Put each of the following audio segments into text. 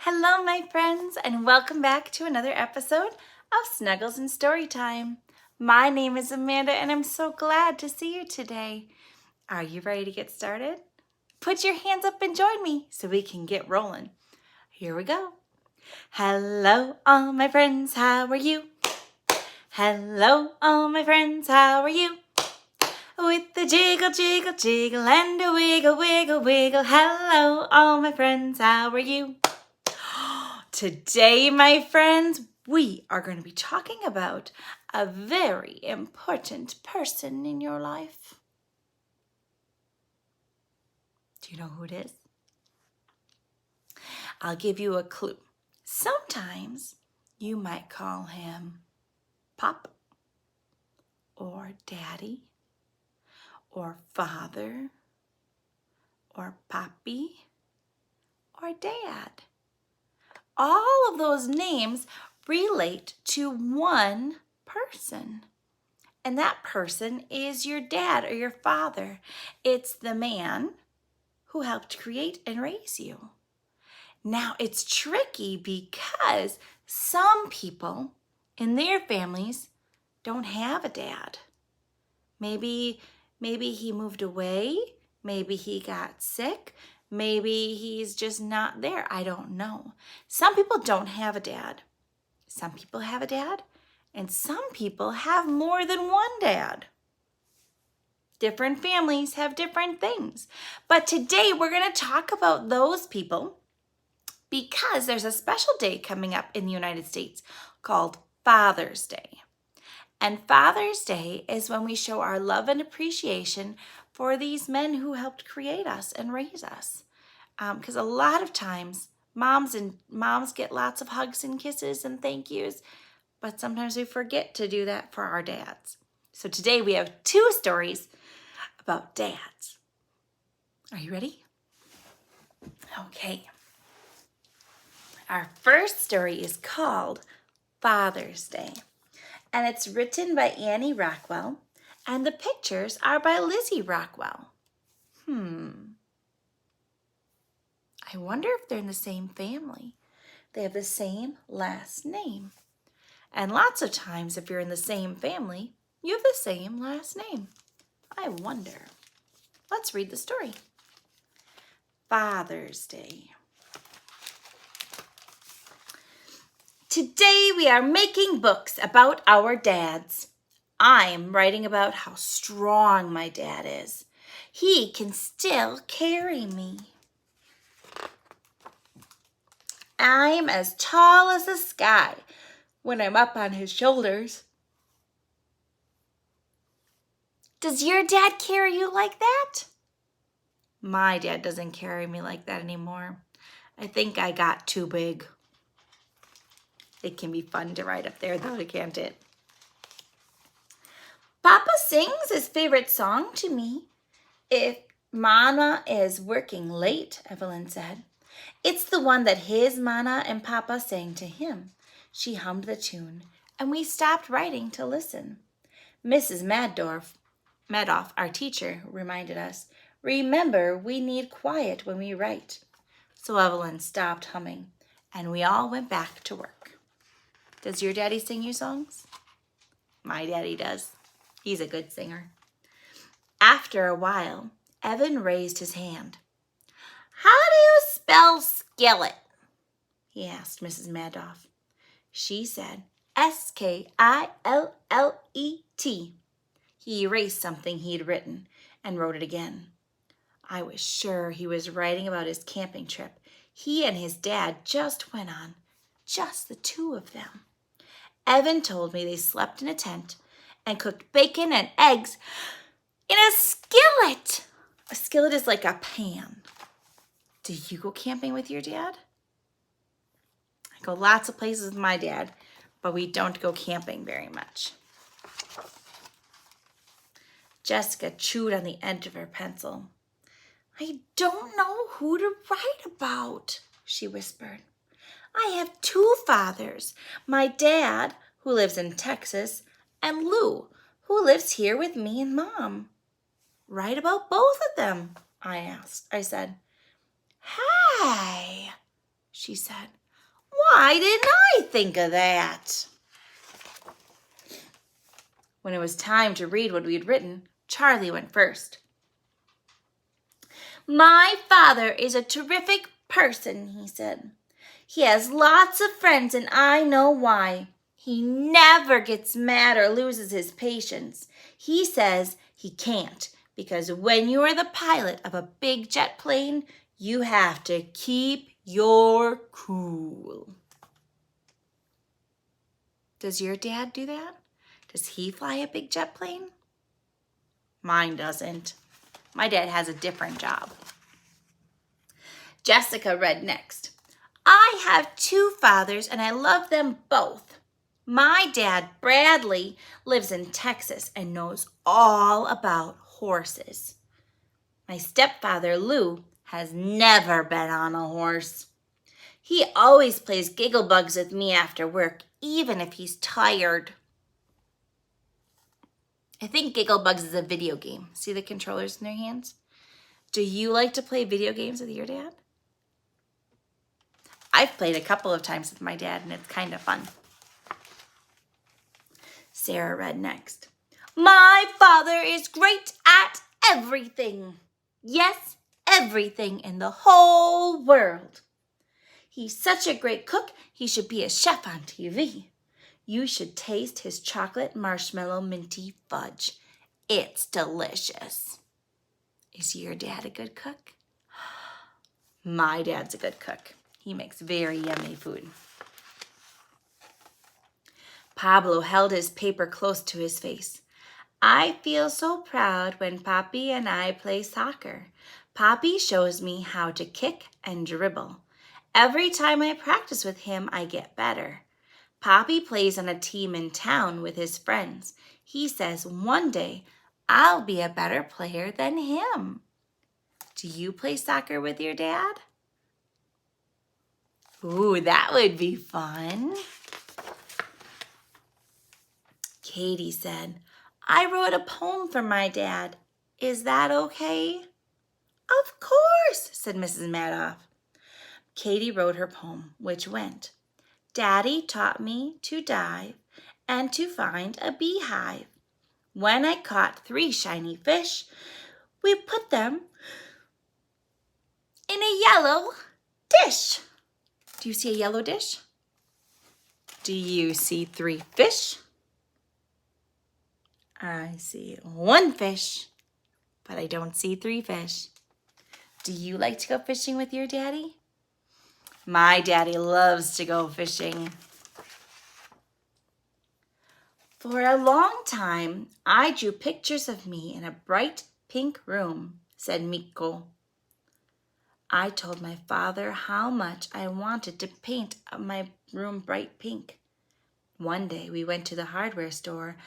Hello, my friends, and welcome back to another episode of Snuggles and Storytime. My name is Amanda, and I'm so glad to see you today. Are you ready to get started? Put your hands up and join me so we can get rolling. Here we go. Hello, all my friends, how are you? Hello, all my friends, how are you? With the jiggle, jiggle, jiggle, and a wiggle, wiggle, wiggle. Hello, all my friends, how are you? Today, my friends, we are going to be talking about a very important person in your life. Do you know who it is? I'll give you a clue. Sometimes you might call him Pop, or Daddy, or Father, or Papi, or Dad. All of those names relate to one person. And that person is your dad or your father. It's the man who helped create and raise you. Now, it's tricky because some people in their families don't have a dad. Maybe he moved away. Maybe he got sick. Maybe he's just not there. I don't know. Some people don't have a dad. Some people have a dad, and some people have more than one dad. Different families have different things. But today we're going to talk about those people because there's a special day coming up in the United States called Father's Day. And Father's Day is when we show our love and appreciation for these men who helped create us and raise us. Because a lot of times moms get lots of hugs and kisses and thank yous, but sometimes we forget to do that for our dads. So today we have two stories about dads. Are you ready? Okay. Our first story is called Father's Day. And it's written by Annie Rockwell, and the pictures are by Lizzy Rockwell. I wonder if they're in the same family. They have the same last name. And lots of times, if you're in the same family, you have the same last name. I wonder. Let's read the story. Father's Day. Today we are making books about our dads. I'm writing about how strong my dad is. He can still carry me. I'm as tall as the sky when I'm up on his shoulders. Does your dad carry you like that? My dad doesn't carry me like that anymore. I think I got too big. It can be fun to ride up there though, can't it? Papa sings his favorite song to me. If Mama is working late, Evelyn said. It's the one that his Mama and Papa sang to him. She hummed the tune, and we stopped writing to listen. Mrs. Madoff, our teacher, reminded us, remember, we need quiet when we write. So Evelyn stopped humming, and we all went back to work. Does your daddy sing you songs? My daddy does. He's a good singer. After a while, Evan raised his hand. How do you spell skillet? He asked Mrs. Madoff. She said, Skillet. He erased something he'd written and wrote it again. I was sure he was writing about his camping trip he and his dad just went on, just the two of them. Evan told me they slept in a tent and cooked bacon and eggs in a skillet. A skillet is like a pan. Do you go camping with your dad? I go lots of places with my dad, but we don't go camping very much. Jessica chewed on the end of her pencil. I don't know who to write about, she whispered. I have two fathers, my dad, who lives in Texas, and Lou, who lives here with me and Mom. Write about both of them, I said. Hey, she said. Why didn't I think of that? When it was time to read what we'd written, Charlie went first. My father is a terrific person, he said. He has lots of friends, and I know why. He never gets mad or loses his patience. He says he can't, because when you are the pilot of a big jet plane, you have to keep your cool. Does your dad do that? Does he fly a big jet plane? Mine doesn't. My dad has a different job. Jessica read next. I have 2 fathers and I love them both. My dad, Bradley, lives in Texas and knows all about horses. My stepfather, Lou, has never been on a horse. He always plays Gigglebugs with me after work, even if he's tired. I think Gigglebugs is a video game. See the controllers in their hands? Do you like to play video games with your dad? I've played a couple of times with my dad, and it's kind of fun. Sarah read next. My father is great at everything. Yes, everything in the whole world. He's such a great cook, he should be a chef on TV. You should taste his chocolate marshmallow minty fudge. It's delicious. Is your dad a good cook? My dad's a good cook. He makes very yummy food. Pablo held his paper close to his face. I feel so proud when Papi and I play soccer. Papi shows me how to kick and dribble. Every time I practice with him, I get better. Papi plays on a team in town with his friends. He says one day I'll be a better player than him. Do you play soccer with your dad? Ooh, that would be fun. Katie said, I wrote a poem for my dad. Is that okay? Of course, said Mrs. Madoff. Katie wrote her poem, which went, Daddy taught me to dive and to find a beehive. When I caught 3 shiny fish, we put them in a yellow dish. Do you see a yellow dish? Do you see 3 fish? I see 1 fish, but I don't see 3 fish. Do you like to go fishing with your daddy? My daddy loves to go fishing. For a long time, I drew pictures of me in a bright pink room, said Miko. I told my father how much I wanted to paint my room bright pink. One day we went to the hardware store,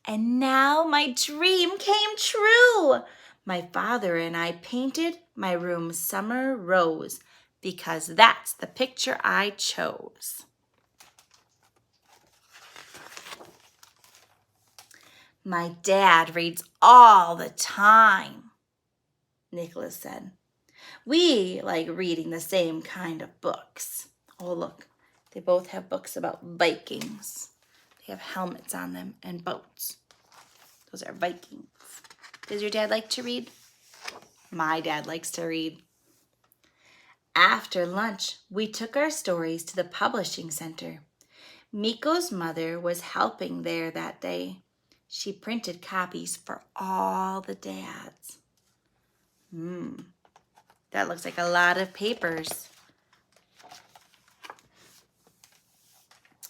and now my dream came true. My father and I painted my room summer rose because that's the picture I chose. My dad reads all the time, Nicholas said. We like reading the same kind of books. Oh, look, they both have books about Vikings. They have helmets on them and boats. Those are Vikings. Does your dad like to read? My dad likes to read. After lunch, we took our stories to the publishing center. Miko's mother was helping there that day. She printed copies for all the dads. That looks like a lot of papers.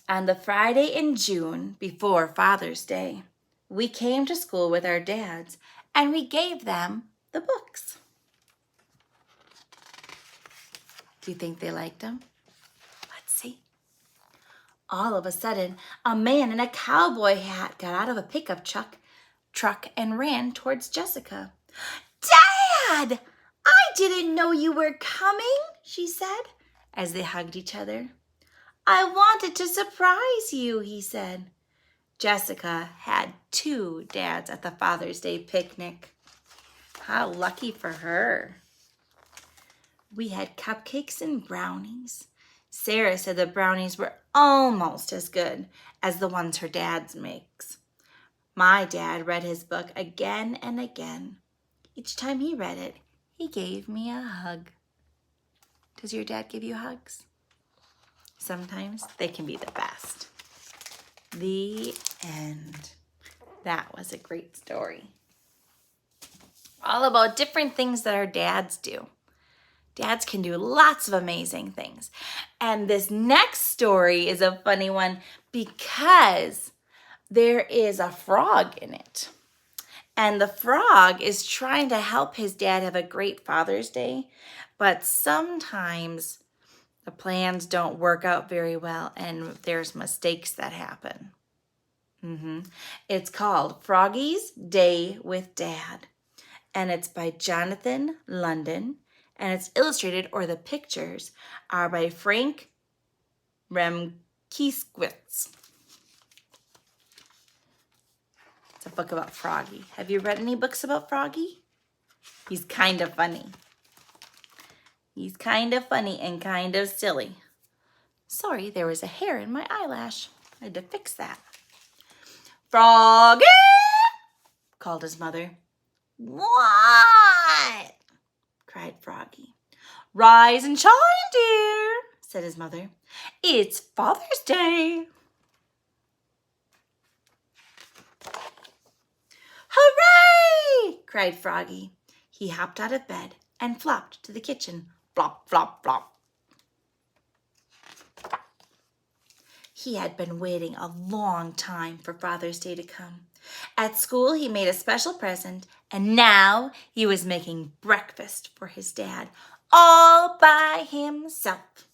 On the Friday in June, before Father's Day, we came to school with our dads and we gave them the books. Do you think they liked them? Let's see. All of a sudden, a man in a cowboy hat got out of a pickup truck and ran towards Jessica. Dad! I didn't know you were coming, she said, as they hugged each other. I wanted to surprise you, he said. Jessica had 2 dads at the Father's Day picnic. How lucky for her. We had cupcakes and brownies. Sarah said the brownies were almost as good as the ones her dad makes. My dad read his book again and again. Each time he read it, he gave me a hug. Does your dad give you hugs? Sometimes they can be the best. The end. That was a great story. All about different things that our dads do. Dads can do lots of amazing things. And this next story is a funny one because there is a frog in it. And the frog is trying to help his dad have a great Father's Day, but sometimes the plans don't work out very well and there's mistakes that happen. It's called Froggy's Day with Dad, and it's by Jonathan London, and it's illustrated, or the pictures are by Frank Rewkiewicz. It's a book about Froggy. Have you read any books about Froggy? He's kind of funny. He's kind of funny and kind of silly. Sorry, there was a hair in my eyelash. I had to fix that. Froggy! Called his mother. What? Cried Froggy. Rise and shine, dear, said his mother. It's Father's Day. Hooray! Cried Froggy. He hopped out of bed and flopped to the kitchen. Flop, flop, flop. He had been waiting a long time for Father's Day to come. At school, he made a special present, and now he was making breakfast for his dad all by himself.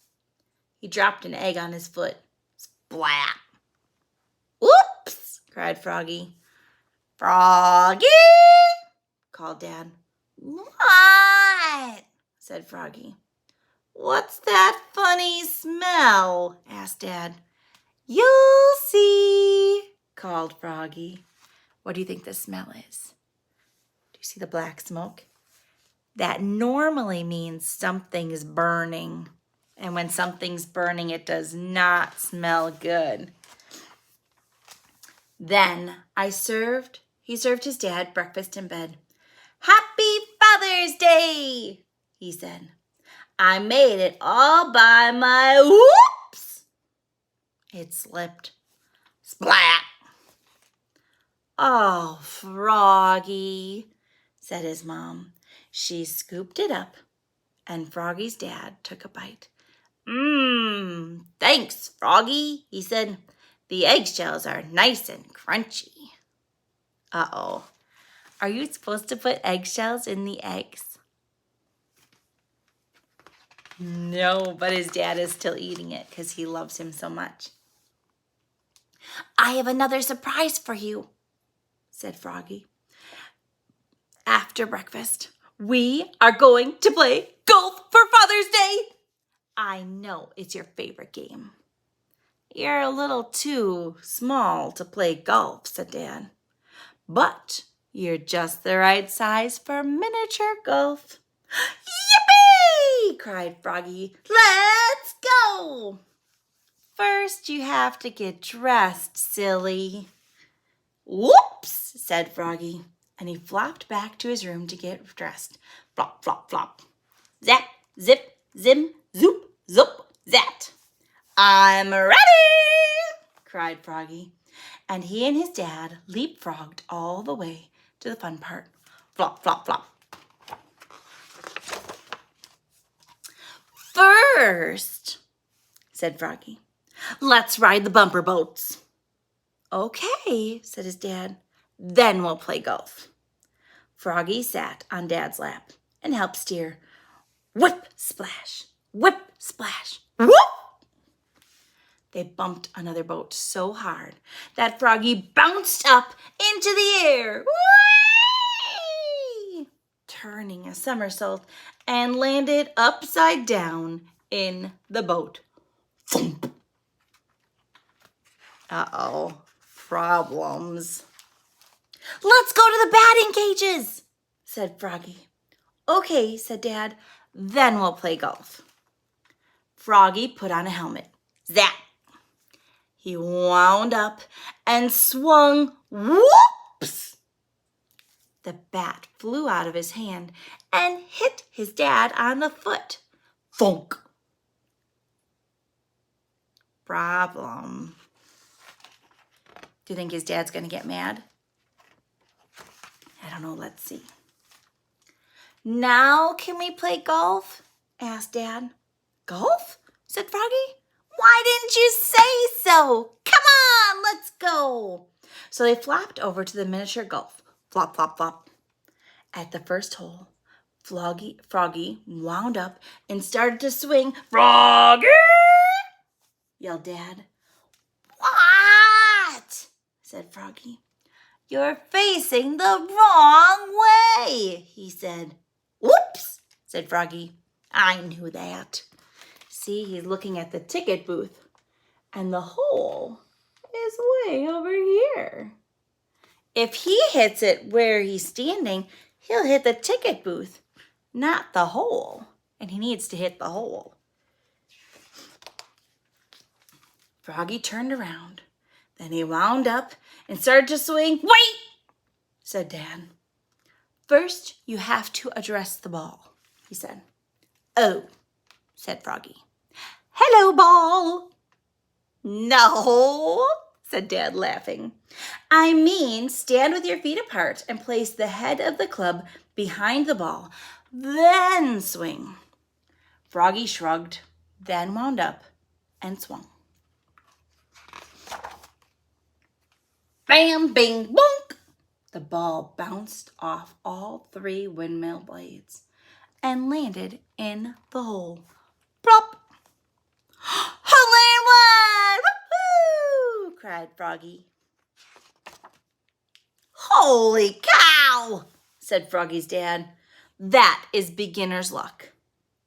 He dropped an egg on his foot. Splat! Oops! Cried Froggy. Froggy! Called Dad. What? Said Froggy. What's that funny smell? Asked Dad. You'll see, called Froggy. What do you think the smell is? Do you see the black smoke? That normally means something's burning. And when something's burning, it does not smell good. Then he served his dad breakfast in bed. Happy Father's Day, he said. I made it all by my whoops. It slipped. Splat. Oh, Froggy, said his mom. She scooped it up, and Froggy's dad took a bite. Thanks, Froggy, he said. The eggshells are nice and crunchy. Uh-oh. Are you supposed to put eggshells in the eggs? No, but his dad is still eating it because he loves him so much. I have another surprise for you, said Froggy. After breakfast, we are going to play golf for Father's Day. I know it's your favorite game. You're a little too small to play golf, said Dad. But you're just the right size for miniature golf. Yippee! Cried Froggy. Let's go! First, you have to get dressed, silly. Whoops, said Froggy, and he flopped back to his room to get dressed. Flop, flop, flop. Zap, zip, zim, zoop, zoop, zat. I'm ready, cried Froggy, and he and his dad leapfrogged all the way to the fun part. Flop, flop, flop. First, said Froggy, let's ride the bumper boats. Okay, said his dad. Then we'll play golf. Froggy sat on Dad's lap and helped steer. Whip, splash, whip, splash, whoop! They bumped another boat so hard that Froggy bounced up into the air, whee! Turning a somersault and landed upside down in the boat. Thump! Uh-oh, problems. Let's go to the batting cages, said Froggy. Okay, said Dad, then we'll play golf. Froggy put on a helmet. Zap! He wound up and swung. Whoops! The bat flew out of his hand and hit his dad on the foot. Thunk! Problem. Do you think his dad's going to get mad? I don't know. Let's see. Now can we play golf? Asked Dad. Golf? Said Froggy. Why didn't you say so? Come on, let's go. So they flopped over to the miniature golf. Flop, flop, flop. At the first hole, Froggy wound up and started to swing. Froggy! Yelled Dad. What? Said Froggy. You're facing the wrong way, he said. Whoops, said Froggy. I knew that. See, he's looking at the ticket booth, and the hole is way over here. If he hits it where he's standing, he'll hit the ticket booth, not the hole, and he needs to hit the hole. Froggy turned around. Then he wound up and started to swing. Wait, said Dad. First, you have to address the ball, he said. Oh, said Froggy. Hello, ball. No, said Dad, laughing. I mean, stand with your feet apart and place the head of the club behind the ball, then swing. Froggy shrugged, then wound up and swung. Bam, bing, bonk! The ball bounced off all 3 windmill blades and landed in the hole. Plop! Hole in one! Woo-hoo! Cried Froggy. Holy cow! Said Froggy's dad. That is beginner's luck.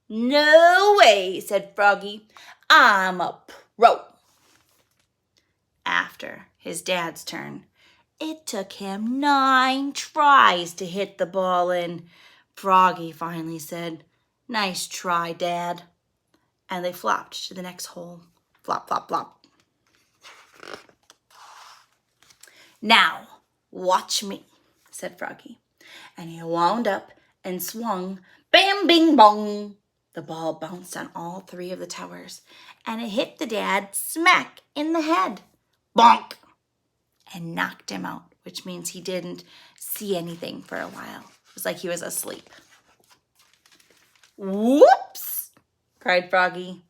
No way, said Froggy. I'm a pro. After his dad's turn, it took him 9 tries to hit the ball in. Froggy finally said, Nice try, Dad. And they flopped to the next hole. Flop, flop, flop. Now, watch me, said Froggy. And he wound up and swung. Bam, bing, bong. The ball bounced on all 3 of the towers, and it hit the dad smack in the head. Bonk! And knocked him out, which means he didn't see anything for a while. It was like he was asleep. Whoops! Cried Froggy,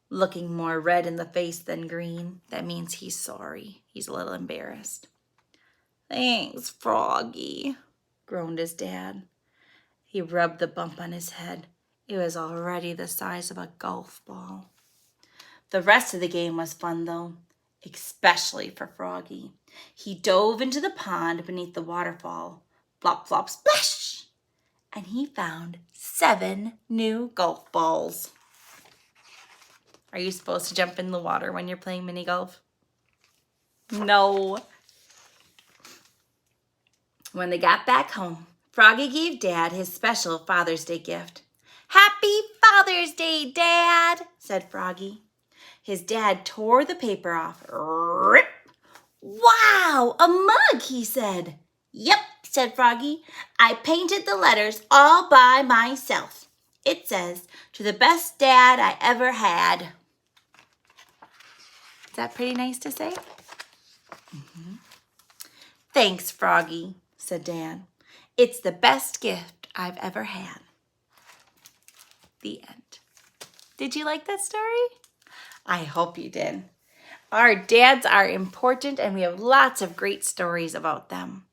looking more red in the face than green. That means he's sorry. He's a little embarrassed. Thanks, Froggy, groaned his dad. He rubbed the bump on his head. It was already the size of a golf ball. The rest of the game was fun, though, especially for Froggy. He dove into the pond beneath the waterfall. Flop, flop, splash! And he found 7 new golf balls. Are you supposed to jump in the water when you're playing mini golf? No. When they got back home, Froggy gave Dad his special Father's Day gift. Happy Father's Day, Dad, said Froggy. His dad tore the paper off. Rip! Wow, a mug, he said. Yep, said Froggy. I painted the letters all by myself. It says, to the best dad I ever had. Is that pretty nice to say? Mm-hmm. Thanks, Froggy, said Dad. It's the best gift I've ever had. The end. Did you like that story? I hope you did. Our dads are important, and we have lots of great stories about them.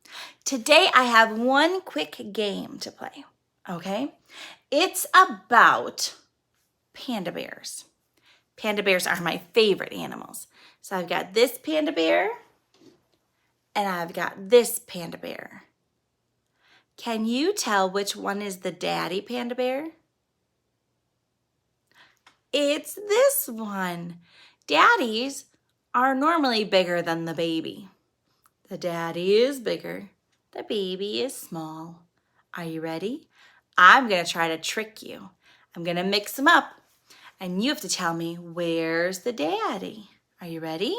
Today, I have one quick game to play, okay? It's about panda bears. Panda bears are my favorite animals. So I've got this panda bear, and I've got this panda bear. Can you tell which one is the daddy panda bear? It's this one. Daddies are normally bigger than the baby. The daddy is bigger. The baby is small. Are you ready? I'm going to try to trick you. I'm going to mix them up. And you have to tell me, where's the daddy? Are you ready?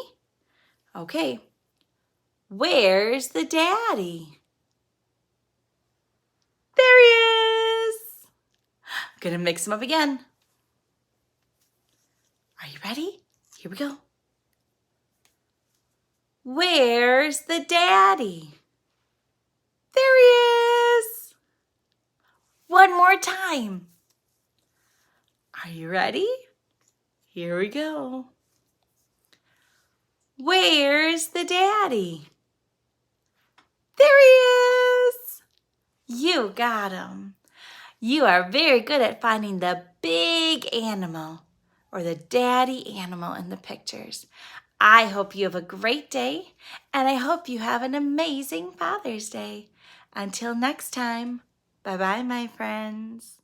Okay. Where's the daddy? There he is. I'm gonna mix them up again. Are you ready? Here we go. Where's the daddy? There he is. One more time. Are you ready? Here we go. Where's the daddy? There he is. You got him. You are very good at finding the big animal or the daddy animal in the pictures. I hope you have a great day, and I hope you have an amazing Father's Day. Until next time, bye-bye, my friends.